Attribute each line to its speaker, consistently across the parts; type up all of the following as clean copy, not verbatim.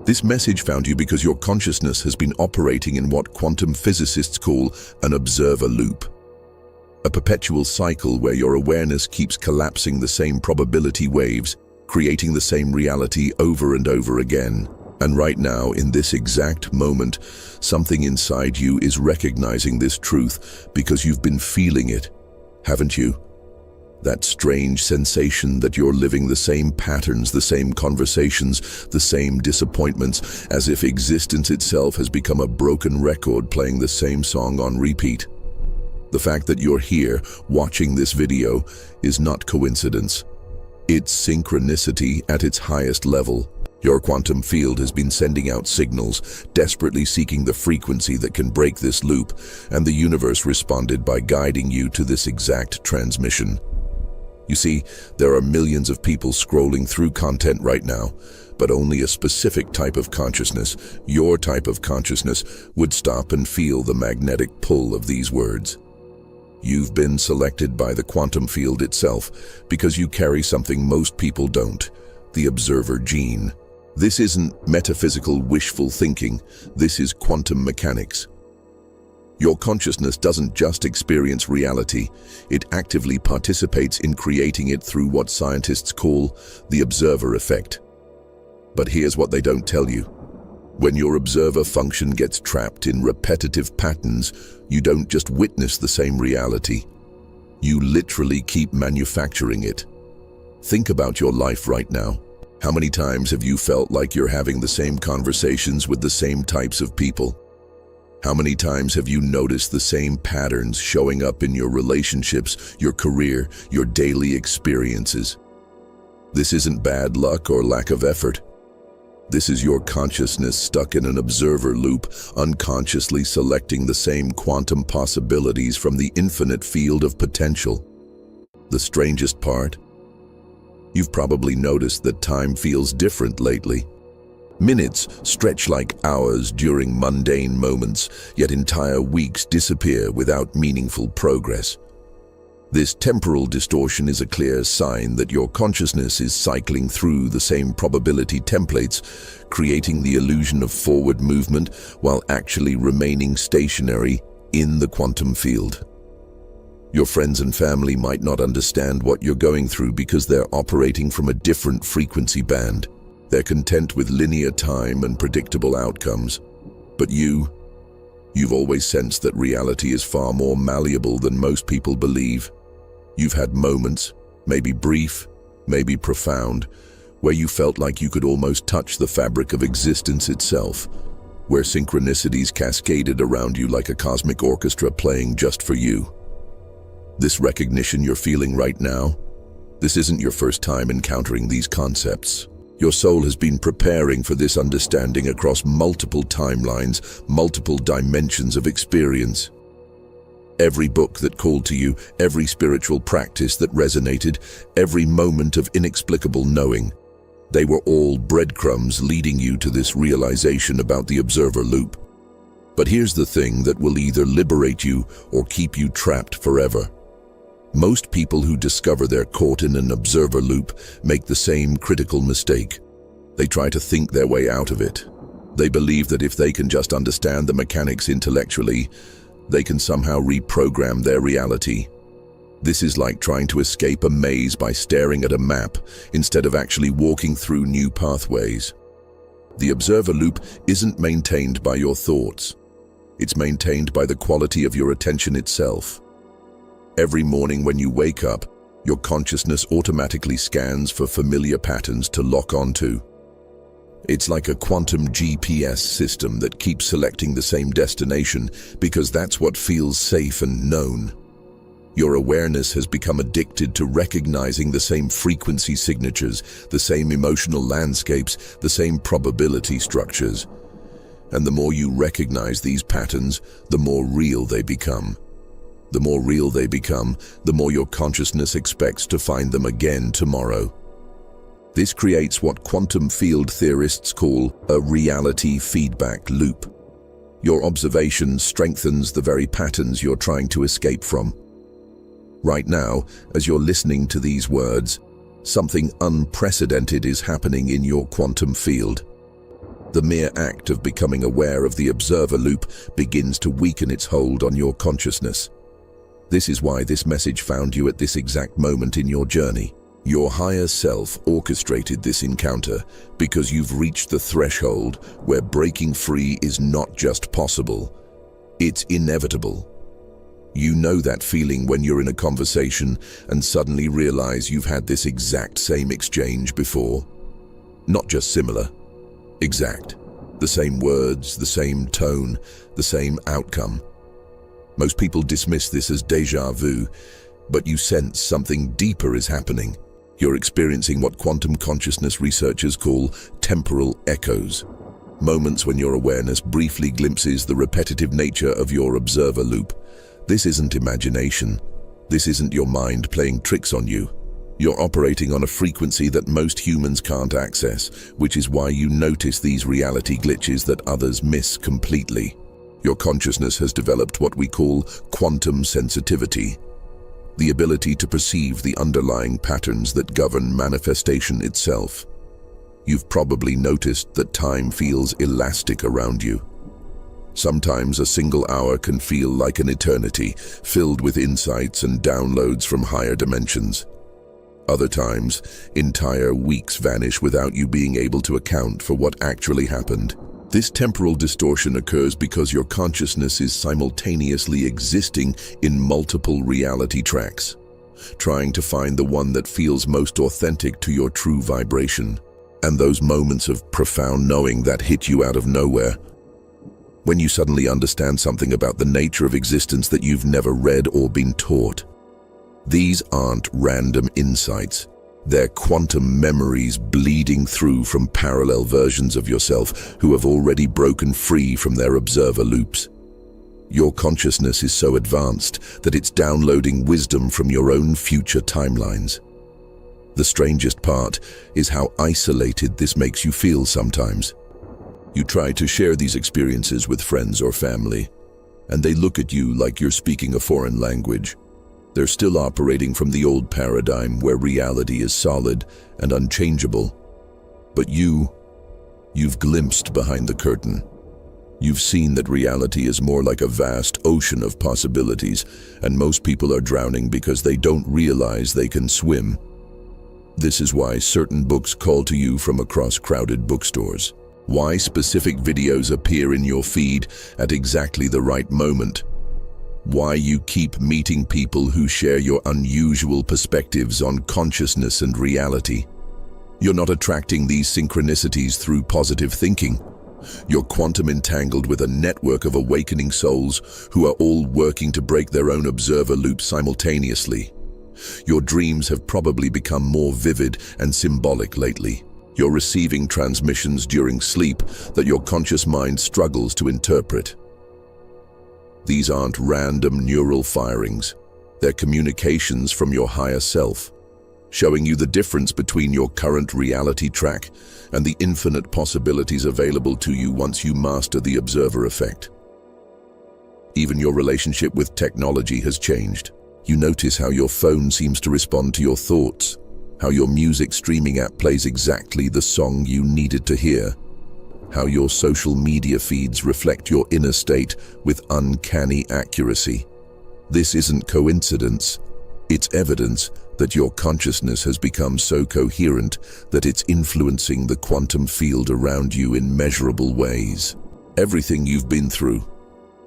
Speaker 1: This message found you because your consciousness has been operating in what quantum physicists call an observer loop. A perpetual cycle where your awareness keeps collapsing the same probability waves, creating the same reality over and over again. And right now, in this exact moment, something inside you is recognizing this truth because you've been feeling it, haven't you? That strange sensation that you're living the same patterns, the same conversations, the same disappointments, as if existence itself has become a broken record playing the same song on repeat. The fact that you're here, watching this video, is not coincidence. It's synchronicity at its highest level. Your quantum field has been sending out signals, desperately seeking the frequency that can break this loop, and the universe responded by guiding you to this exact transmission. You see, there are millions of people scrolling through content right now, but only a specific type of consciousness, your type of consciousness, would stop and feel the magnetic pull of these words. You've been selected by the quantum field itself because you carry something most people don't, the observer gene. This isn't metaphysical wishful thinking, this is quantum mechanics. Your consciousness doesn't just experience reality, it actively participates in creating it through what scientists call the observer effect. But here's what they don't tell you. When your observer function gets trapped in repetitive patterns, you don't just witness the same reality. You literally keep manufacturing it. Think about your life right now. How many times have you felt like you're having the same conversations with the same types of people? How many times have you noticed the same patterns showing up in your relationships, your career, your daily experiences? This isn't bad luck or lack of effort. This is your consciousness stuck in an observer loop, unconsciously selecting the same quantum possibilities from the infinite field of potential. The strangest part? You've probably noticed that time feels different lately. Minutes stretch like hours during mundane moments, yet entire weeks disappear without meaningful progress. This temporal distortion is a clear sign that your consciousness is cycling through the same probability templates, creating the illusion of forward movement while actually remaining stationary in the quantum field. Your friends and family might not understand what you're going through because they're operating from a different frequency band. They're content with linear time and predictable outcomes. But you've always sensed that reality is far more malleable than most people believe. You've had moments, maybe brief, maybe profound, where you felt like you could almost touch the fabric of existence itself, where synchronicities cascaded around you like a cosmic orchestra playing just for you. This recognition you're feeling right now, this isn't your first time encountering these concepts. Your soul has been preparing for this understanding across multiple timelines, multiple dimensions of experience. Every book that called to you, every spiritual practice that resonated, every moment of inexplicable knowing, they were all breadcrumbs leading you to this realization about the observer loop. But here's the thing that will either liberate you or keep you trapped forever. Most people who discover they're caught in an observer loop make the same critical mistake. They try to think their way out of it. They believe that if they can just understand the mechanics intellectually, they can somehow reprogram their reality. This is like trying to escape a maze by staring at a map instead of actually walking through new pathways. The observer loop isn't maintained by your thoughts. It's maintained by the quality of your attention itself. Every morning when you wake up, your consciousness automatically scans for familiar patterns to lock onto. It's like a quantum GPS system that keeps selecting the same destination because that's what feels safe and known. Your awareness has become addicted to recognizing the same frequency signatures, the same emotional landscapes, the same probability structures. And the more you recognize these patterns, the more real they become. The more real they become, the more your consciousness expects to find them again tomorrow. This creates what quantum field theorists call a reality feedback loop. Your observation strengthens the very patterns you're trying to escape from. Right now, as you're listening to these words, something unprecedented is happening in your quantum field. The mere act of becoming aware of the observer loop begins to weaken its hold on your consciousness. This is why this message found you at this exact moment in your journey. Your higher self orchestrated this encounter because you've reached the threshold where breaking free is not just possible, it's inevitable. You know that feeling when you're in a conversation and suddenly realize you've had this exact same exchange before. Not just similar, exact. The same words, the same tone, the same outcome. Most people dismiss this as déjà vu, but you sense something deeper is happening. You're experiencing what quantum consciousness researchers call temporal echoes. Moments when your awareness briefly glimpses the repetitive nature of your observer loop. This isn't imagination. This isn't your mind playing tricks on you. You're operating on a frequency that most humans can't access, which is why you notice these reality glitches that others miss completely. Your consciousness has developed what we call quantum sensitivity, the ability to perceive the underlying patterns that govern manifestation itself. You've probably noticed that time feels elastic around you. Sometimes a single hour can feel like an eternity, filled with insights and downloads from higher dimensions. Other times, entire weeks vanish without you being able to account for what actually happened. This temporal distortion occurs because your consciousness is simultaneously existing in multiple reality tracks, trying to find the one that feels most authentic to your true vibration, and those moments of profound knowing that hit you out of nowhere. When you suddenly understand something about the nature of existence that you've never read or been taught. These aren't random insights. They're quantum memories bleeding through from parallel versions of yourself who have already broken free from their observer loops. Your consciousness is so advanced that it's downloading wisdom from your own future timelines. The strangest part is how isolated this makes you feel sometimes. You try to share these experiences with friends or family, and they look at you like you're speaking a foreign language. They're still operating from the old paradigm where reality is solid and unchangeable. But you've glimpsed behind the curtain. You've seen that reality is more like a vast ocean of possibilities, and most people are drowning because they don't realize they can swim. This is why certain books call to you from across crowded bookstores. Why specific videos appear in your feed at exactly the right moment. Why you keep meeting people who share your unusual perspectives on consciousness and reality. You're not attracting these synchronicities through positive thinking. You're quantum entangled with a network of awakening souls who are all working to break their own observer loop simultaneously. Your dreams have probably become more vivid and symbolic lately. You're receiving transmissions during sleep that your conscious mind struggles to interpret. These aren't random neural firings. They're communications from your higher self, showing you the difference between your current reality track and the infinite possibilities available to you once you master the observer effect. Even your relationship with technology has changed. You notice how your phone seems to respond to your thoughts, how your music streaming app plays exactly the song you needed to hear, how your social media feeds reflect your inner state with uncanny accuracy. This isn't coincidence. It's evidence that your consciousness has become so coherent that it's influencing the quantum field around you in measurable ways. Everything you've been through,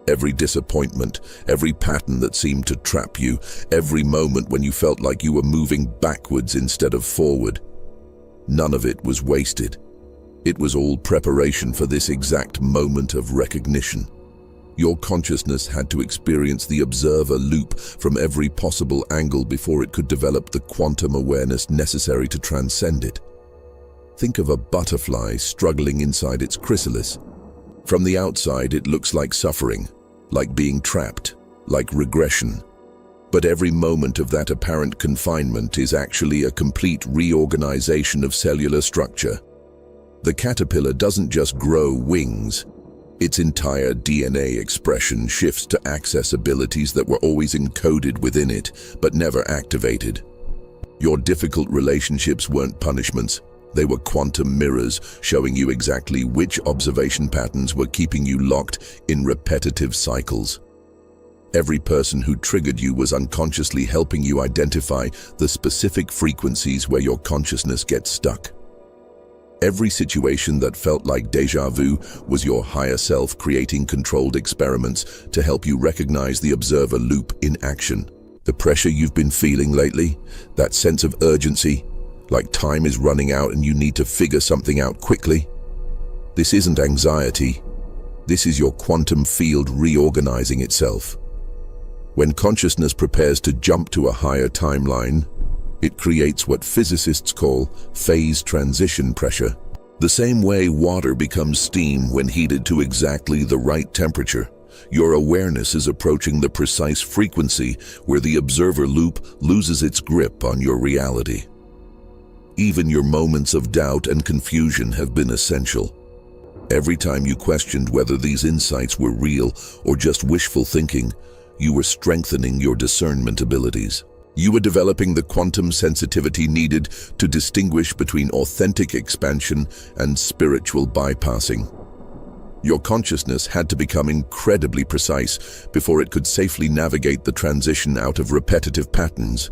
Speaker 1: every disappointment, every pattern that seemed to trap you, every moment when you felt like you were moving backwards instead of forward, none of it was wasted. It was all preparation for this exact moment of recognition. Your consciousness had to experience the observer loop from every possible angle before it could develop the quantum awareness necessary to transcend it. Think of a butterfly struggling inside its chrysalis. From the outside, it looks like suffering, like being trapped, like regression. But every moment of that apparent confinement is actually a complete reorganization of cellular structure. The caterpillar doesn't just grow wings. Its entire DNA expression shifts to access abilities that were always encoded within it, but never activated. Your difficult relationships weren't punishments. They were quantum mirrors, showing you exactly which observation patterns were keeping you locked in repetitive cycles. Every person who triggered you was unconsciously helping you identify the specific frequencies where your consciousness gets stuck. Every situation that felt like déjà vu was your higher self creating controlled experiments to help you recognize the observer loop in action. The pressure you've been feeling lately, that sense of urgency, like time is running out and you need to figure something out quickly. This isn't anxiety. This is your quantum field reorganizing itself. When consciousness prepares to jump to a higher timeline, it creates what physicists call phase transition pressure. The same way water becomes steam when heated to exactly the right temperature, your awareness is approaching the precise frequency where the observer loop loses its grip on your reality. Even your moments of doubt and confusion have been essential. Every time you questioned whether these insights were real or just wishful thinking, you were strengthening your discernment abilities. You were developing the quantum sensitivity needed to distinguish between authentic expansion and spiritual bypassing. Your consciousness had to become incredibly precise before it could safely navigate the transition out of repetitive patterns.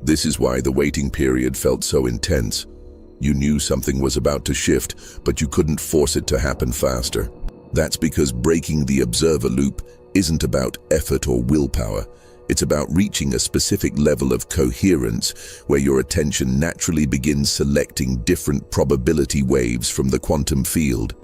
Speaker 1: This is why the waiting period felt so intense. You knew something was about to shift, but you couldn't force it to happen faster. That's because breaking the observer loop isn't about effort or willpower. It's about reaching a specific level of coherence where your attention naturally begins selecting different probability waves from the quantum field.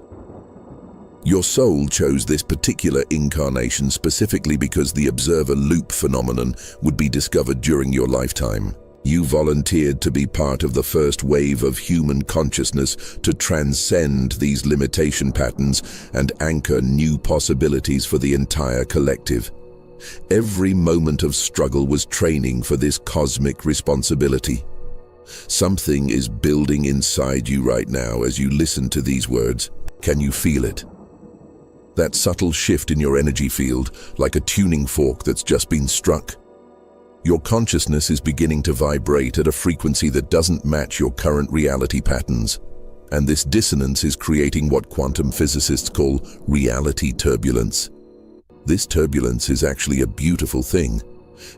Speaker 1: Your soul chose this particular incarnation specifically because the observer loop phenomenon would be discovered during your lifetime. You volunteered to be part of the first wave of human consciousness to transcend these limitation patterns and anchor new possibilities for the entire collective. Every moment of struggle was training for this cosmic responsibility. Something is building inside you right now as you listen to these words. Can you feel it? That subtle shift in your energy field, like a tuning fork that's just been struck. Your consciousness is beginning to vibrate at a frequency that doesn't match your current reality patterns. And this dissonance is creating what quantum physicists call reality turbulence. This turbulence is actually a beautiful thing.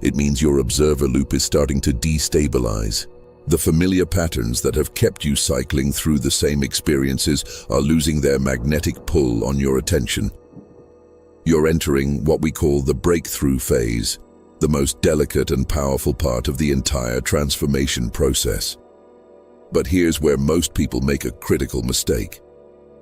Speaker 1: It means your observer loop is starting to destabilize. The familiar patterns that have kept you cycling through the same experiences are losing their magnetic pull on your attention. You're entering what we call the breakthrough phase, the most delicate and powerful part of the entire transformation process. But here's where most people make a critical mistake.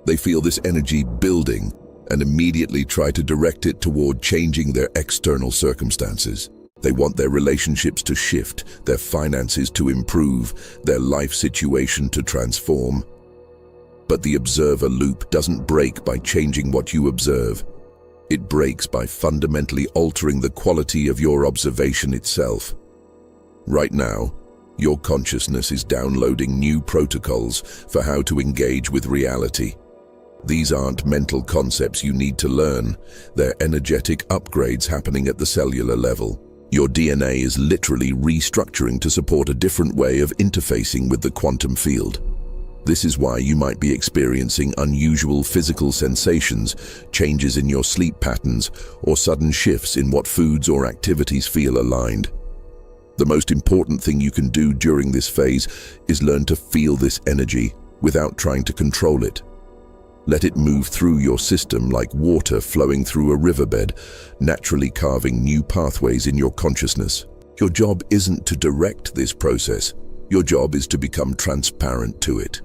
Speaker 1: They feel this energy building and immediately try to direct it toward changing their external circumstances. They want their relationships to shift, their finances to improve, their life situation to transform. But the observer loop doesn't break by changing what you observe. It breaks by fundamentally altering the quality of your observation itself. Right now, your consciousness is downloading new protocols for how to engage with reality. These aren't mental concepts you need to learn. They're energetic upgrades happening at the cellular level. Your DNA is literally restructuring to support a different way of interfacing with the quantum field. This is why you might be experiencing unusual physical sensations, changes in your sleep patterns, or sudden shifts in what foods or activities feel aligned. The most important thing you can do during this phase is learn to feel this energy without trying to control it. Let it move through your system like water flowing through a riverbed, naturally carving new pathways in your consciousness. Your job isn't to direct this process. Your job is to become transparent to it,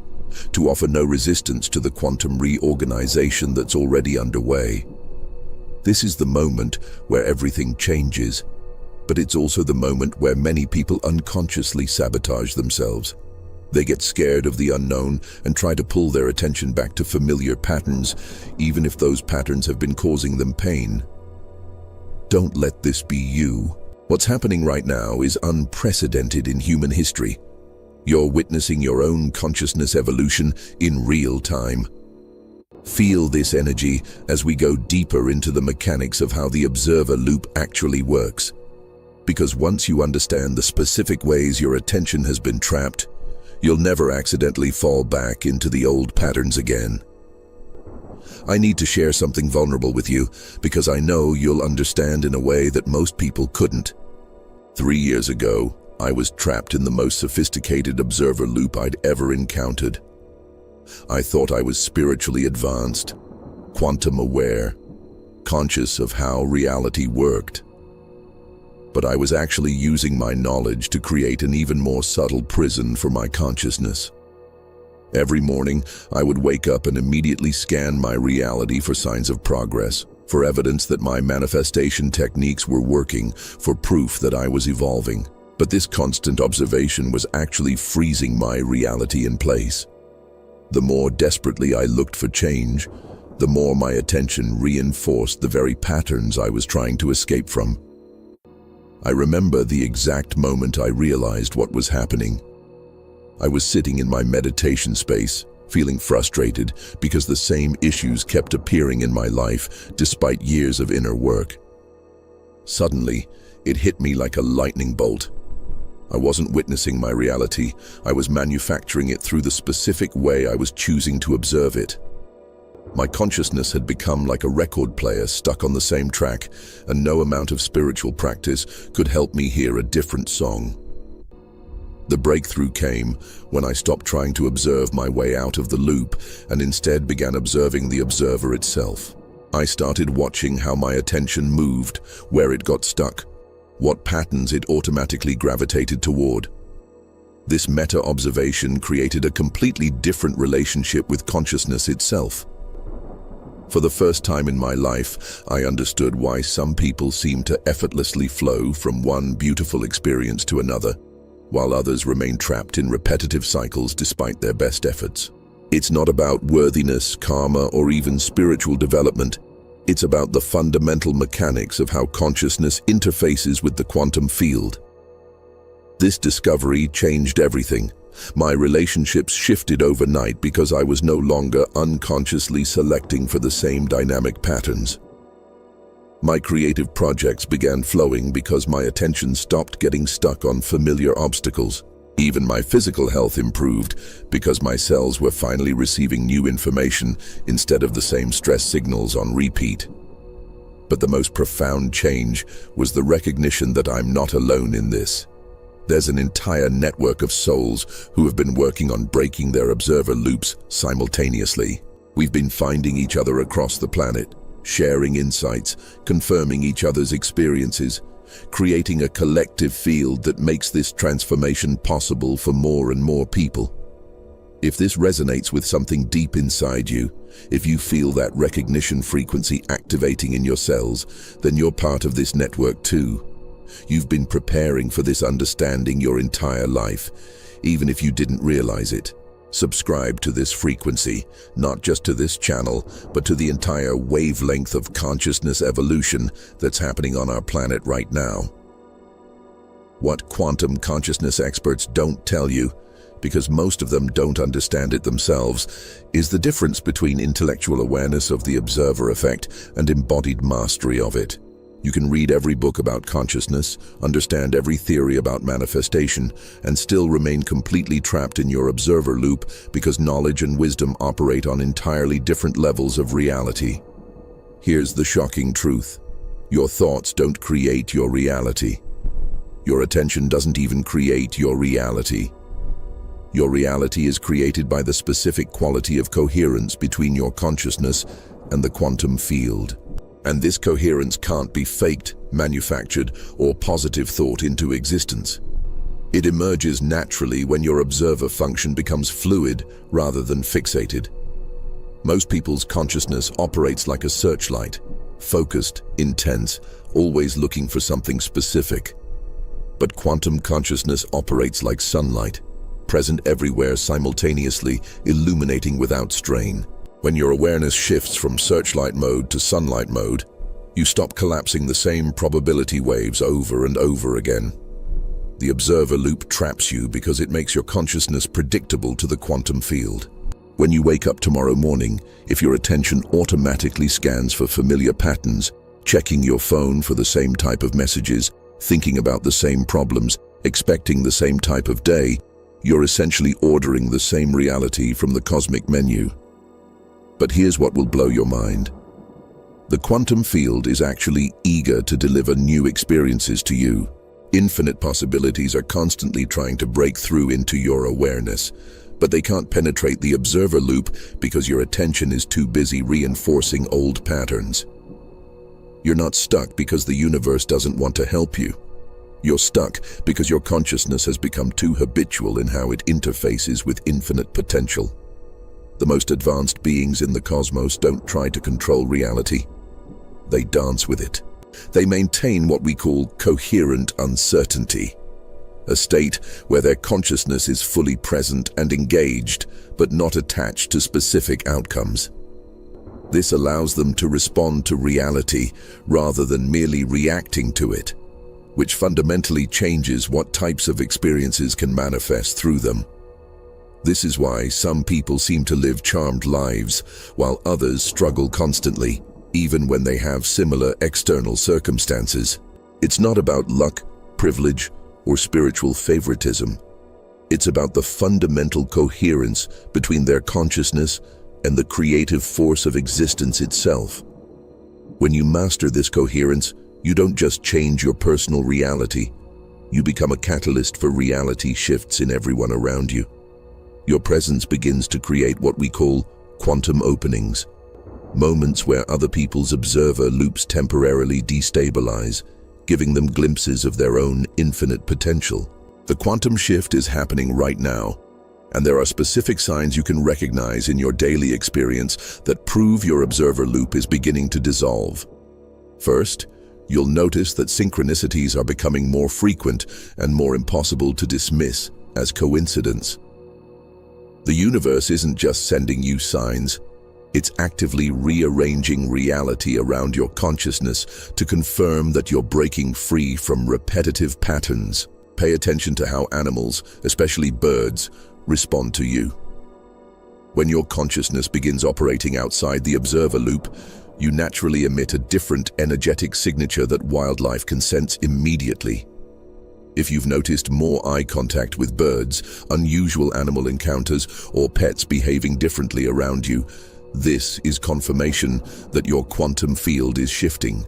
Speaker 1: to offer no resistance to the quantum reorganization that's already underway. This is the moment where everything changes, but it's also the moment where many people unconsciously sabotage themselves. They get scared of the unknown and try to pull their attention back to familiar patterns, even if those patterns have been causing them pain. Don't let this be you. What's happening right now is unprecedented in human history. You're witnessing your own consciousness evolution in real time. Feel this energy as we go deeper into the mechanics of how the observer loop actually works. Because once you understand the specific ways your attention has been trapped, You'll never accidentally fall back into the old patterns again. I need to share something vulnerable with you because I know you'll understand in a way that most people couldn't. 3 years ago, I was trapped in the most sophisticated observer loop I'd ever encountered. I thought I was spiritually advanced, quantum aware, conscious of how reality worked. But I was actually using my knowledge to create an even more subtle prison for my consciousness. Every morning, I would wake up and immediately scan my reality for signs of progress, for evidence that my manifestation techniques were working, for proof that I was evolving. But this constant observation was actually freezing my reality in place. The more desperately I looked for change, the more my attention reinforced the very patterns I was trying to escape from. I remember the exact moment I realized what was happening. I was sitting in my meditation space, feeling frustrated because the same issues kept appearing in my life despite years of inner work. Suddenly, it hit me like a lightning bolt. I wasn't witnessing my reality, I was manufacturing it through the specific way I was choosing to observe it. My consciousness had become like a record player stuck on the same track, and no amount of spiritual practice could help me hear a different song. The breakthrough came when I stopped trying to observe my way out of the loop and instead began observing the observer itself. I started watching how my attention moved, where it got stuck, what patterns it automatically gravitated toward. This meta-observation created a completely different relationship with consciousness itself. For the first time in my life, I understood why some people seem to effortlessly flow from one beautiful experience to another, while others remain trapped in repetitive cycles despite their best efforts. It's not about worthiness, karma, or even spiritual development. It's about the fundamental mechanics of how consciousness interfaces with the quantum field. This discovery changed everything. My relationships shifted overnight because I was no longer unconsciously selecting for the same dynamic patterns. My creative projects began flowing because my attention stopped getting stuck on familiar obstacles. Even my physical health improved because my cells were finally receiving new information instead of the same stress signals on repeat. But the most profound change was the recognition that I'm not alone in this. There's an entire network of souls who have been working on breaking their observer loops simultaneously. We've been finding each other across the planet, sharing insights, confirming each other's experiences, creating a collective field that makes this transformation possible for more and more people. If this resonates with something deep inside you, if you feel that recognition frequency activating in your cells, then you're part of this network too. You've been preparing for this understanding your entire life, even if you didn't realize it. Subscribe to this frequency, not just to this channel, but to the entire wavelength of consciousness evolution that's happening on our planet right now. What quantum consciousness experts don't tell you, because most of them don't understand it themselves, is the difference between intellectual awareness of the observer effect and embodied mastery of it. You can read every book about consciousness, understand every theory about manifestation, and still remain completely trapped in your observer loop because knowledge and wisdom operate on entirely different levels of reality. Here's the shocking truth. Your thoughts don't create your reality. Your attention doesn't even create your reality. Your reality is created by the specific quality of coherence between your consciousness and the quantum field. And this coherence can't be faked, manufactured, or positive thought into existence. It emerges naturally when your observer function becomes fluid rather than fixated. Most people's consciousness operates like a searchlight, focused, intense, always looking for something specific. But quantum consciousness operates like sunlight, present everywhere simultaneously, illuminating without strain. When your awareness shifts from searchlight mode to sunlight mode, you stop collapsing the same probability waves over and over again. The observer loop traps you because it makes your consciousness predictable to the quantum field. When you wake up tomorrow morning, if your attention automatically scans for familiar patterns, checking your phone for the same type of messages, thinking about the same problems, expecting the same type of day, You're essentially ordering the same reality from the cosmic menu. But here's what will blow your mind. The quantum field is actually eager to deliver new experiences to you. Infinite possibilities are constantly trying to break through into your awareness, but they can't penetrate the observer loop because your attention is too busy reinforcing old patterns. You're not stuck because the universe doesn't want to help you. You're stuck because your consciousness has become too habitual in how it interfaces with infinite potential. The most advanced beings in the cosmos don't try to control reality. They dance with it. They maintain what we call coherent uncertainty, a state where their consciousness is fully present and engaged, but not attached to specific outcomes. This allows them to respond to reality rather than merely reacting to it, which fundamentally changes what types of experiences can manifest through them. This is why some people seem to live charmed lives, while others struggle constantly, even when they have similar external circumstances. It's not about luck, privilege, or spiritual favoritism. It's about the fundamental coherence between their consciousness and the creative force of existence itself. When you master this coherence, you don't just change your personal reality, you become a catalyst for reality shifts in everyone around you. Your presence begins to create what we call quantum openings, moments where other people's observer loops temporarily destabilize, giving them glimpses of their own infinite potential. The quantum shift is happening right now, and there are specific signs you can recognize in your daily experience that prove your observer loop is beginning to dissolve. First, you'll notice that synchronicities are becoming more frequent and more impossible to dismiss as coincidence. The universe isn't just sending you signs, it's actively rearranging reality around your consciousness to confirm that you're breaking free from repetitive patterns. Pay attention to how animals, especially birds, respond to you. When your consciousness begins operating outside the observer loop, you naturally emit a different energetic signature that wildlife can sense immediately. If you've noticed more eye contact with birds, unusual animal encounters, or pets behaving differently around you, this is confirmation that your quantum field is shifting.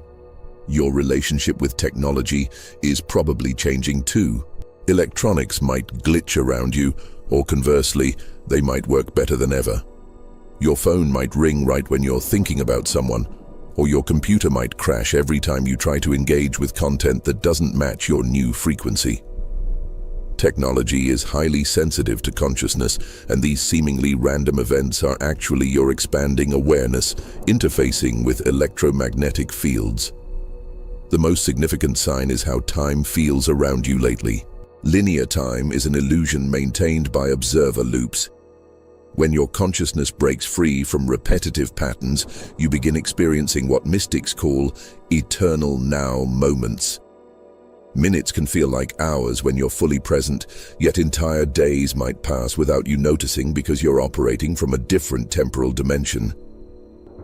Speaker 1: Your relationship with technology is probably changing too. Electronics might glitch around you, or conversely, they might work better than ever. Your phone might ring right when you're thinking about someone, or your computer might crash every time you try to engage with content that doesn't match your new frequency. Technology is highly sensitive to consciousness, and these seemingly random events are actually your expanding awareness interfacing with electromagnetic fields. The most significant sign is how time feels around you lately. Linear time is an illusion maintained by observer loops. When your consciousness breaks free from repetitive patterns, you begin experiencing what mystics call eternal now moments. Minutes can feel like hours when you're fully present, yet entire days might pass without you noticing because you're operating from a different temporal dimension.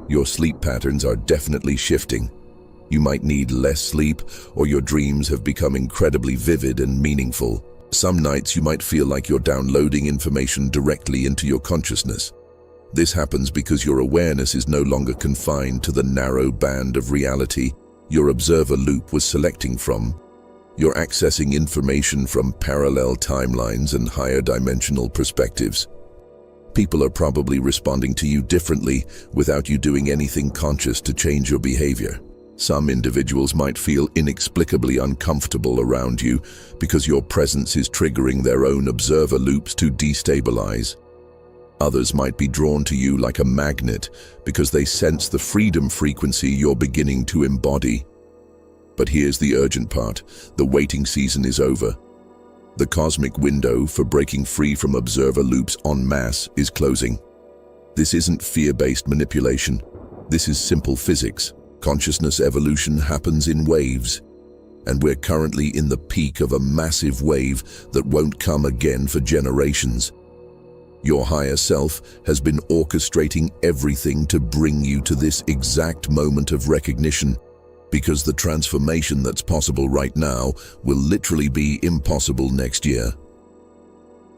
Speaker 1: Your sleep patterns are definitely shifting. You might need less sleep, or your dreams have become incredibly vivid and meaningful. Some nights you might feel like you're downloading information directly into your consciousness. This happens because your awareness is no longer confined to the narrow band of reality your observer loop was selecting from. You're accessing information from parallel timelines and higher dimensional perspectives. People are probably responding to you differently without you doing anything conscious to change your behavior. Some individuals might feel inexplicably uncomfortable around you because your presence is triggering their own observer loops to destabilize. Others might be drawn to you like a magnet because they sense the freedom frequency you're beginning to embody. But here's the urgent part: the waiting season is over. The cosmic window for breaking free from observer loops en masse is closing. This isn't fear-based manipulation. This is simple physics. Consciousness evolution happens in waves, and we're currently in the peak of a massive wave that won't come again for generations. Your higher self has been orchestrating everything to bring you to this exact moment of recognition, because the transformation that's possible right now will literally be impossible next year.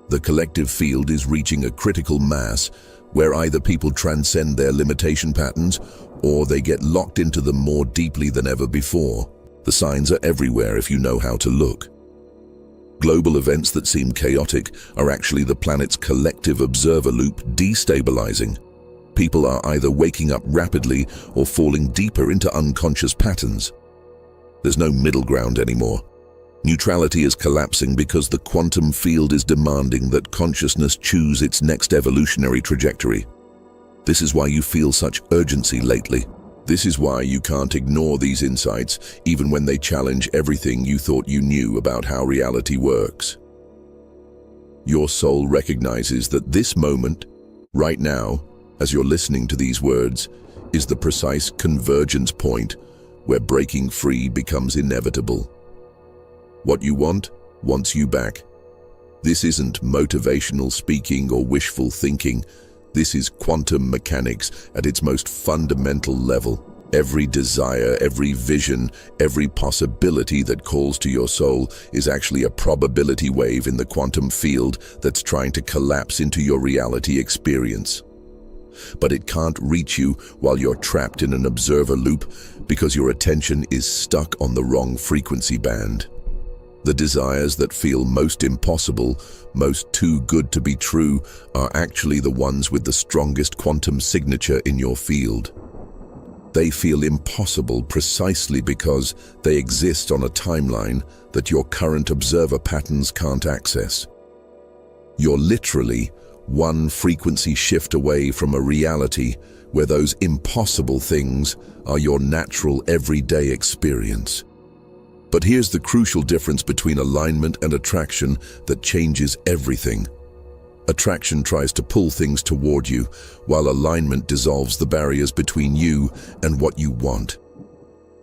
Speaker 1: The collective field is reaching a critical mass where either people transcend their limitation patterns or they get locked into them more deeply than ever before. The signs are everywhere if you know how to look. Global events that seem chaotic are actually the planet's collective observer loop destabilizing. People are either waking up rapidly or falling deeper into unconscious patterns. There's no middle ground anymore. Neutrality is collapsing because the quantum field is demanding that consciousness choose its next evolutionary trajectory. This is why you feel such urgency lately. This is why you can't ignore these insights, even when they challenge everything you thought you knew about how reality works. Your soul recognizes that this moment, right now, as you're listening to these words, is the precise convergence point where breaking free becomes inevitable. What you want wants you back. This isn't motivational speaking or wishful thinking. This is quantum mechanics at its most fundamental level. Every desire, every vision, every possibility that calls to your soul is actually a probability wave in the quantum field that's trying to collapse into your reality experience. But it can't reach you while you're trapped in an observer loop because your attention is stuck on the wrong frequency band. The desires that feel most impossible, most too good to be true, are actually the ones with the strongest quantum signature in your field. They feel impossible precisely because they exist on a timeline that your current observer patterns can't access. You're literally one frequency shift away from a reality where those impossible things are your natural everyday experience. But here's the crucial difference between alignment and attraction that changes everything. Attraction tries to pull things toward you, while alignment dissolves the barriers between you and what you want.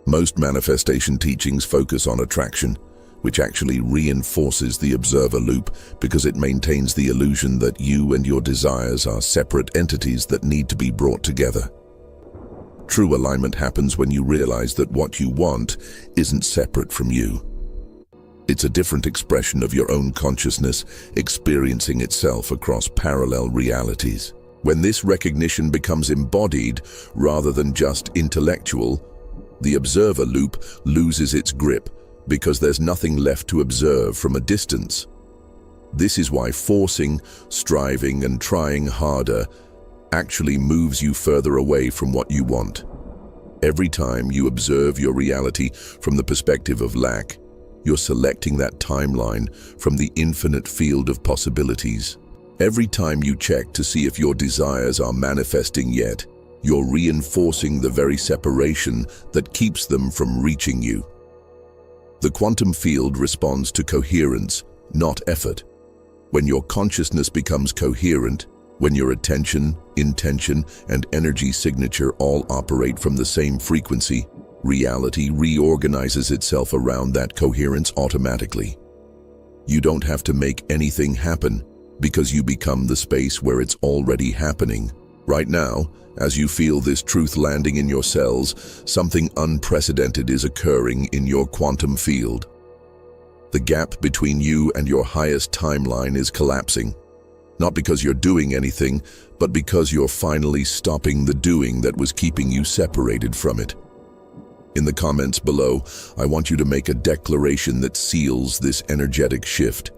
Speaker 1: Most manifestation teachings focus on attraction, which actually reinforces the observer loop because it maintains the illusion that you and your desires are separate entities that need to be brought together. True alignment happens when you realize that what you want isn't separate from you. It's a different expression of your own consciousness experiencing itself across parallel realities. When this recognition becomes embodied rather than just intellectual, the observer loop loses its grip because there's nothing left to observe from a distance. This is why forcing, striving, and trying harder actually moves you further away from what you want. Every time you observe your reality from the perspective of lack, you're selecting that timeline from the infinite field of possibilities. Every time you check to see if your desires are manifesting yet, you're reinforcing the very separation that keeps them from reaching you. The quantum field responds to coherence, not effort. When your consciousness becomes coherent, when your attention, intention, and energy signature all operate from the same frequency, reality reorganizes itself around that coherence automatically. You don't have to make anything happen because you become the space where it's already happening. Right now, as you feel this truth landing in your cells, something unprecedented is occurring in your quantum field. The gap between you and your highest timeline is collapsing. Not because you're doing anything, but because you're finally stopping the doing that was keeping you separated from it. In the comments below, I want you to make a declaration that seals this energetic shift.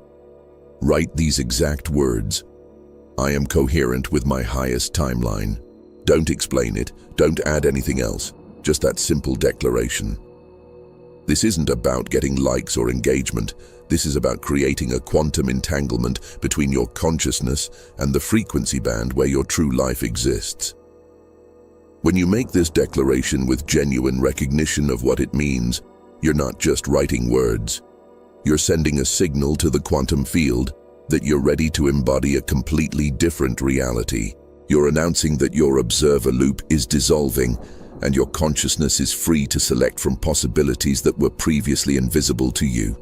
Speaker 1: Write these exact words. I am coherent with my highest timeline. Don't explain it, don't add anything else, just that simple declaration. This isn't about getting likes or engagement. This is about creating a quantum entanglement between your consciousness and the frequency band where your true life exists. When you make this declaration with genuine recognition of what it means, you're not just writing words. You're sending a signal to the quantum field that you're ready to embody a completely different reality. You're announcing that your observer loop is dissolving and your consciousness is free to select from possibilities that were previously invisible to you.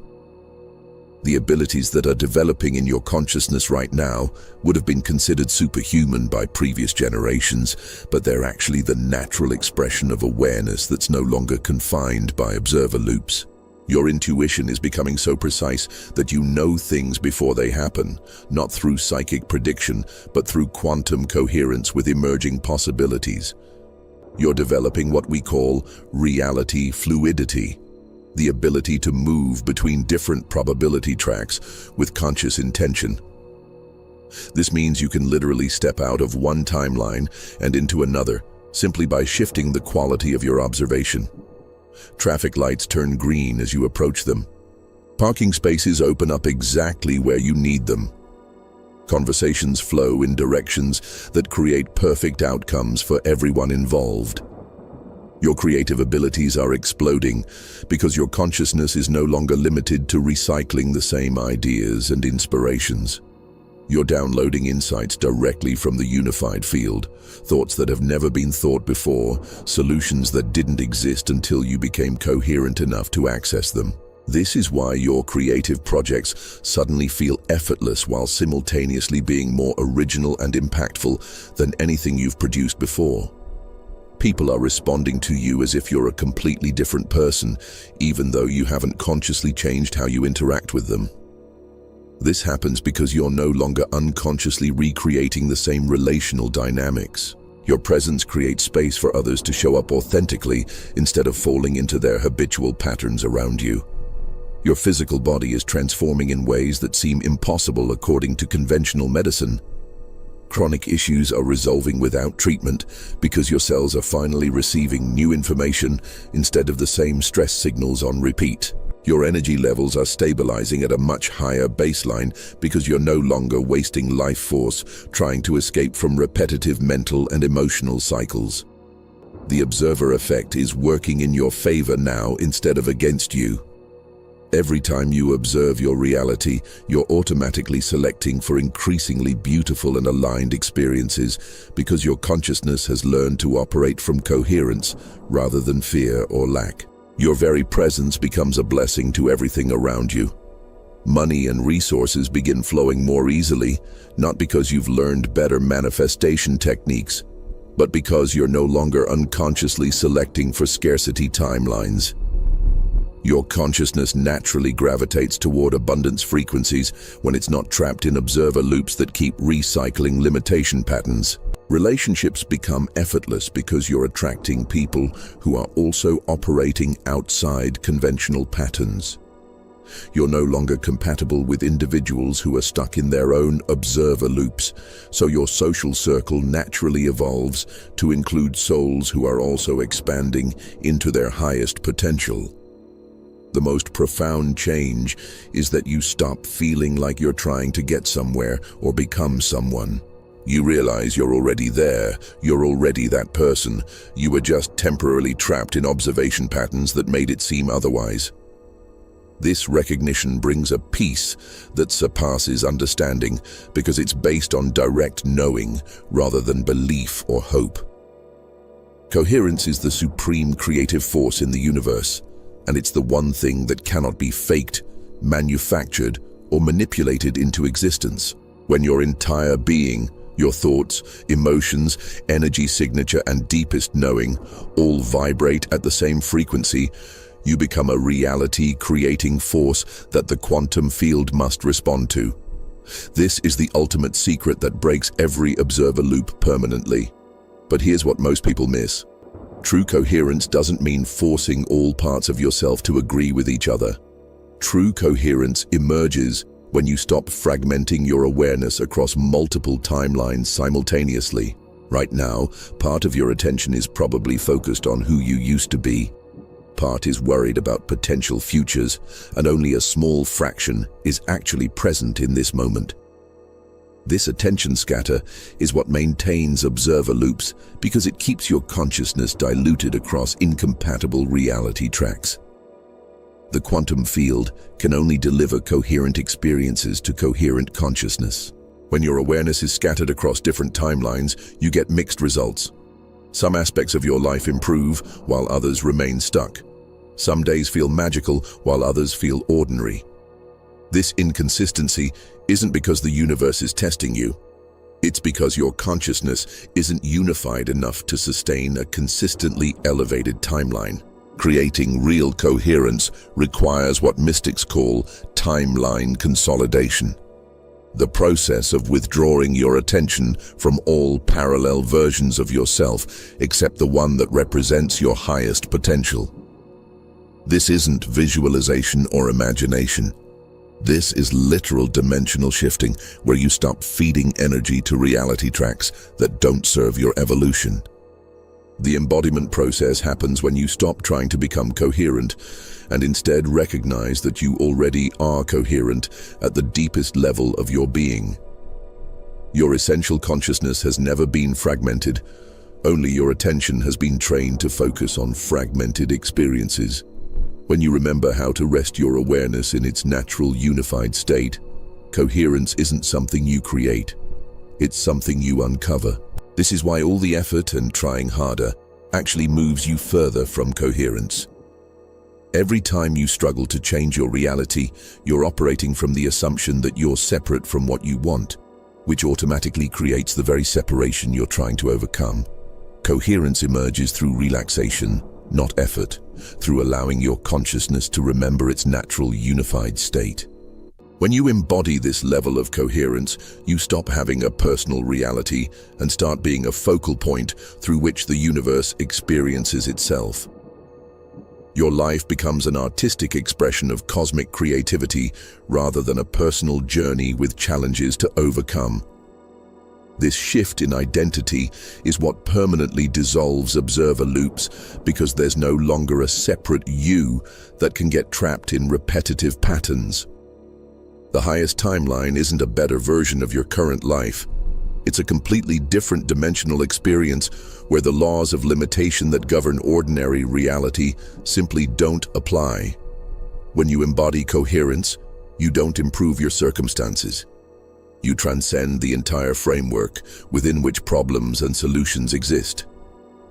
Speaker 1: The abilities that are developing in your consciousness right now would have been considered superhuman by previous generations, but they're actually the natural expression of awareness that's no longer confined by observer loops. Your intuition is becoming so precise that you know things before they happen, not through psychic prediction, but through quantum coherence with emerging possibilities. You're developing what we call reality fluidity, the ability to move between different probability tracks with conscious intention. This means you can literally step out of one timeline and into another, simply by shifting the quality of your observation. Traffic lights turn green as you approach them. Parking spaces open up exactly where you need them. Conversations flow in directions that create perfect outcomes for everyone involved. Your creative abilities are exploding because your consciousness is no longer limited to recycling the same ideas and inspirations. You're downloading insights directly from the unified field, thoughts that have never been thought before, solutions that didn't exist until you became coherent enough to access them. This is why your creative projects suddenly feel effortless while simultaneously being more original and impactful than anything you've produced before. People are responding to you as if you're a completely different person, even though you haven't consciously changed how you interact with them. This happens because you're no longer unconsciously recreating the same relational dynamics. Your presence creates space for others to show up authentically instead of falling into their habitual patterns around you. Your physical body is transforming in ways that seem impossible according to conventional medicine. Chronic issues are resolving without treatment because your cells are finally receiving new information instead of the same stress signals on repeat. Your energy levels are stabilizing at a much higher baseline because you're no longer wasting life force trying to escape from repetitive mental and emotional cycles. The observer effect is working in your favor now instead of against you. Every time you observe your reality, you're automatically selecting for increasingly beautiful and aligned experiences because your consciousness has learned to operate from coherence rather than fear or lack. Your very presence becomes a blessing to everything around you. Money and resources begin flowing more easily, not because you've learned better manifestation techniques, but because you're no longer unconsciously selecting for scarcity timelines. Your consciousness naturally gravitates toward abundance frequencies when it's not trapped in observer loops that keep recycling limitation patterns. Relationships become effortless because you're attracting people who are also operating outside conventional patterns. You're no longer compatible with individuals who are stuck in their own observer loops, so your social circle naturally evolves to include souls who are also expanding into their highest potential. The most profound change is that you stop feeling like you're trying to get somewhere or become someone. You realize you're already there, you're already that person. You were just temporarily trapped in observation patterns that made it seem otherwise. This recognition brings a peace that surpasses understanding because it's based on direct knowing rather than belief or hope. Coherence is the supreme creative force in the universe, and it's the one thing that cannot be faked, manufactured, or manipulated into existence. When your entire being, your thoughts, emotions, energy signature, and deepest knowing all vibrate at the same frequency, you become a reality-creating force that the quantum field must respond to. This is the ultimate secret that breaks every observer loop permanently. But here's what most people miss. True coherence doesn't mean forcing all parts of yourself to agree with each other. True coherence emerges when you stop fragmenting your awareness across multiple timelines simultaneously. Right now, part of your attention is probably focused on who you used to be. Part is worried about potential futures, and only a small fraction is actually present in this moment. This attention scatter is what maintains observer loops because it keeps your consciousness diluted across incompatible reality tracks. The quantum field can only deliver coherent experiences to coherent consciousness. When your awareness is scattered across different timelines, you get mixed results. Some aspects of your life improve while others remain stuck. Some days feel magical while others feel ordinary. This inconsistency isn't because the universe is testing you. It's because your consciousness isn't unified enough to sustain a consistently elevated timeline. Creating real coherence requires what mystics call timeline consolidation. The process of withdrawing your attention from all parallel versions of yourself except the one that represents your highest potential. This isn't visualization or imagination. This is literal dimensional shifting, where you stop feeding energy to reality tracks that don't serve your evolution. The embodiment process happens when you stop trying to become coherent and instead recognize that you already are coherent at the deepest level of your being. Your essential consciousness has never been fragmented, only your attention has been trained to focus on fragmented experiences. When you remember how to rest your awareness in its natural unified state, coherence isn't something you create, it's something you uncover. This is why all the effort and trying harder actually moves you further from coherence. Every time you struggle to change your reality, you're operating from the assumption that you're separate from what you want, which automatically creates the very separation you're trying to overcome. Coherence emerges through relaxation, not effort, through allowing your consciousness to remember its natural unified state. When you embody this level of coherence, you stop having a personal reality and start being a focal point through which the universe experiences itself. Your life becomes an artistic expression of cosmic creativity rather than a personal journey with challenges to overcome. This shift in identity is what permanently dissolves observer loops, because there's no longer a separate you that can get trapped in repetitive patterns. The highest timeline isn't a better version of your current life. It's a completely different dimensional experience where the laws of limitation that govern ordinary reality simply don't apply. When you embody coherence, you don't improve your circumstances. You transcend the entire framework within which problems and solutions exist.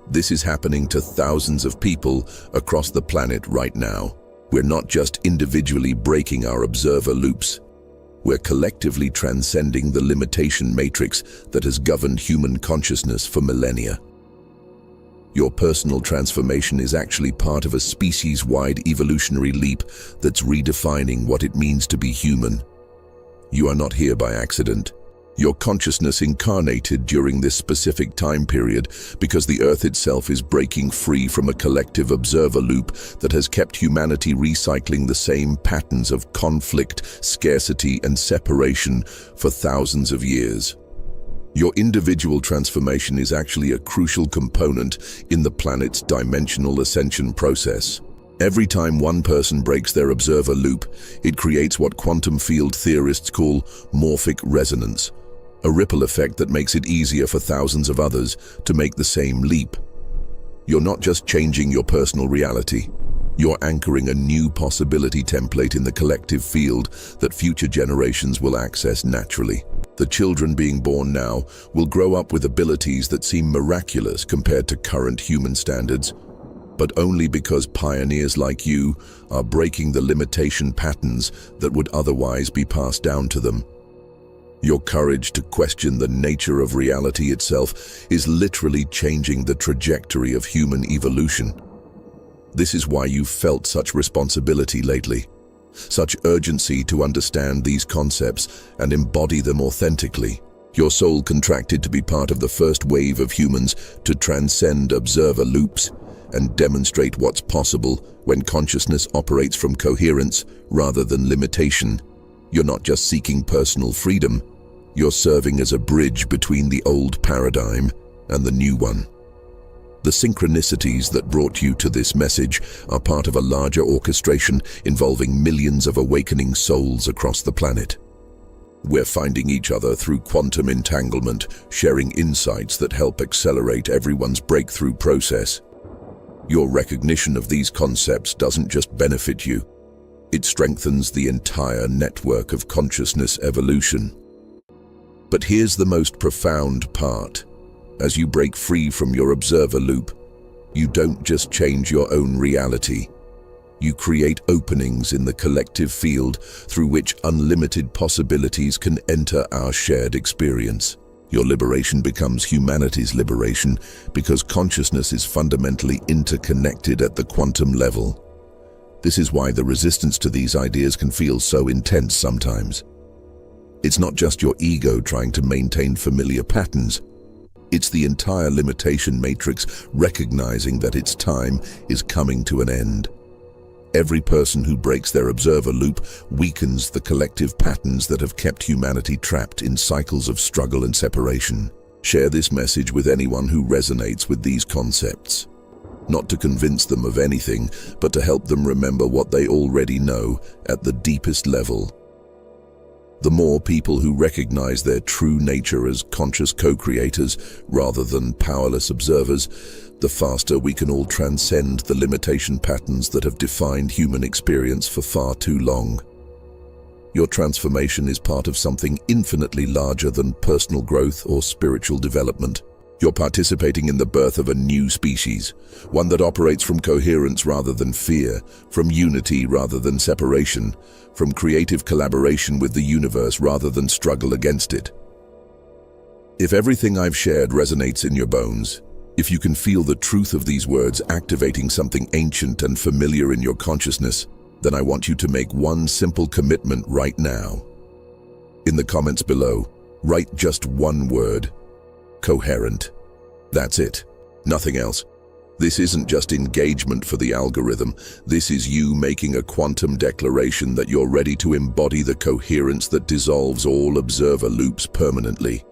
Speaker 1: This is happening to thousands of people across the planet right now. We're not just individually breaking our observer loops. We're collectively transcending the limitation matrix that has governed human consciousness for millennia. Your personal transformation is actually part of a species-wide evolutionary leap that's redefining what it means to be human. You are not here by accident. Your consciousness incarnated during this specific time period because the Earth itself is breaking free from a collective observer loop that has kept humanity recycling the same patterns of conflict, scarcity, and separation for thousands of years. Your individual transformation is actually a crucial component in the planet's dimensional ascension process. Every time one person breaks their observer loop, it creates what quantum field theorists call morphic resonance, a ripple effect that makes it easier for thousands of others to make the same leap. You're not just changing your personal reality, you're anchoring a new possibility template in the collective field that future generations will access naturally. The children being born now will grow up with abilities that seem miraculous compared to current human standards, but only because pioneers like you are breaking the limitation patterns that would otherwise be passed down to them. Your courage to question the nature of reality itself is literally changing the trajectory of human evolution. This is why you've felt such responsibility lately, such urgency to understand these concepts and embody them authentically. Your soul contracted to be part of the first wave of humans to transcend observer loops and demonstrate what's possible when consciousness operates from coherence rather than limitation. You're not just seeking personal freedom, you're serving as a bridge between the old paradigm and the new one. The synchronicities that brought you to this message are part of a larger orchestration involving millions of awakening souls across the planet. We're finding each other through quantum entanglement, sharing insights that help accelerate everyone's breakthrough process. Your recognition of these concepts doesn't just benefit you, it strengthens the entire network of consciousness evolution. But here's the most profound part. As you break free from your observer loop, you don't just change your own reality. You create openings in the collective field through which unlimited possibilities can enter our shared experience. Your liberation becomes humanity's liberation because consciousness is fundamentally interconnected at the quantum level. This is why the resistance to these ideas can feel so intense sometimes. It's not just your ego trying to maintain familiar patterns. It's the entire limitation matrix recognizing that its time is coming to an end. Every person who breaks their observer loop weakens the collective patterns that have kept humanity trapped in cycles of struggle and separation. Share this message with anyone who resonates with these concepts. Not to convince them of anything, but to help them remember what they already know at the deepest level. The more people who recognize their true nature as conscious co-creators rather than powerless observers, the faster we can all transcend the limitation patterns that have defined human experience for far too long. Your transformation is part of something infinitely larger than personal growth or spiritual development. You're participating in the birth of a new species, one that operates from coherence rather than fear, from unity rather than separation, from creative collaboration with the universe rather than struggle against it. If everything I've shared resonates in your bones, if you can feel the truth of these words activating something ancient and familiar in your consciousness, then I want you to make one simple commitment right now. In the comments below, write just one word: coherent. That's it. Nothing else. This isn't just engagement for the algorithm. This is you making a quantum declaration that you're ready to embody the coherence that dissolves all observer loops permanently.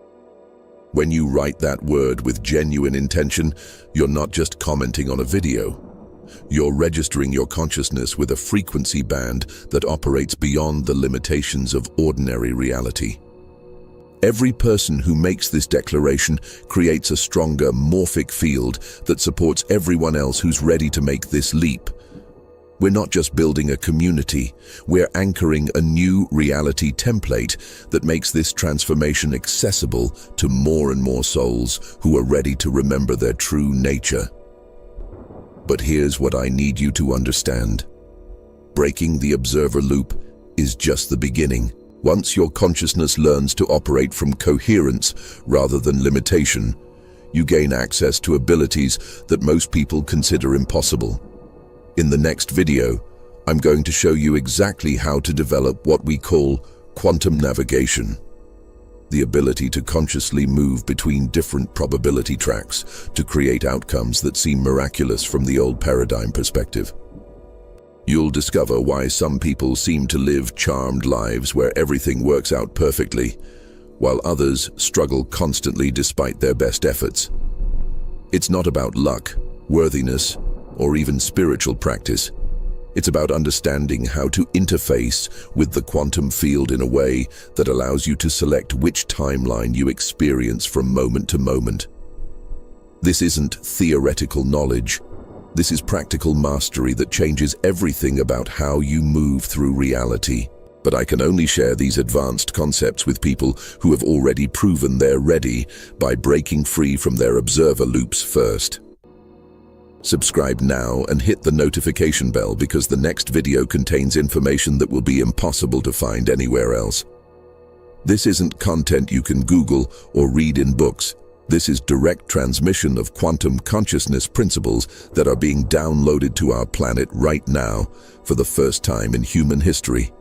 Speaker 1: When you write that word with genuine intention, you're not just commenting on a video. You're registering your consciousness with a frequency band that operates beyond the limitations of ordinary reality. Every person who makes this declaration creates a stronger morphic field that supports everyone else who's ready to make this leap. We're not just building a community, we're anchoring a new reality template that makes this transformation accessible to more and more souls who are ready to remember their true nature. But here's what I need you to understand. Breaking the observer loop is just the beginning. Once your consciousness learns to operate from coherence rather than limitation, you gain access to abilities that most people consider impossible. In the next video, I'm going to show you exactly how to develop what we call quantum navigation, the ability to consciously move between different probability tracks to create outcomes that seem miraculous from the old paradigm perspective. You'll discover why some people seem to live charmed lives where everything works out perfectly, while others struggle constantly despite their best efforts. It's not about luck, worthiness, or even spiritual practice. It's about understanding how to interface with the quantum field in a way that allows you to select which timeline you experience from moment to moment. This isn't theoretical knowledge. This is practical mastery that changes everything about how you move through reality. But I can only share these advanced concepts with people who have already proven they're ready by breaking free from their observer loops first. Subscribe now and hit the notification bell because the next video contains information that will be impossible to find anywhere else. This isn't content you can Google or read in books. This is direct transmission of quantum consciousness principles that are being downloaded to our planet right now for the first time in human history.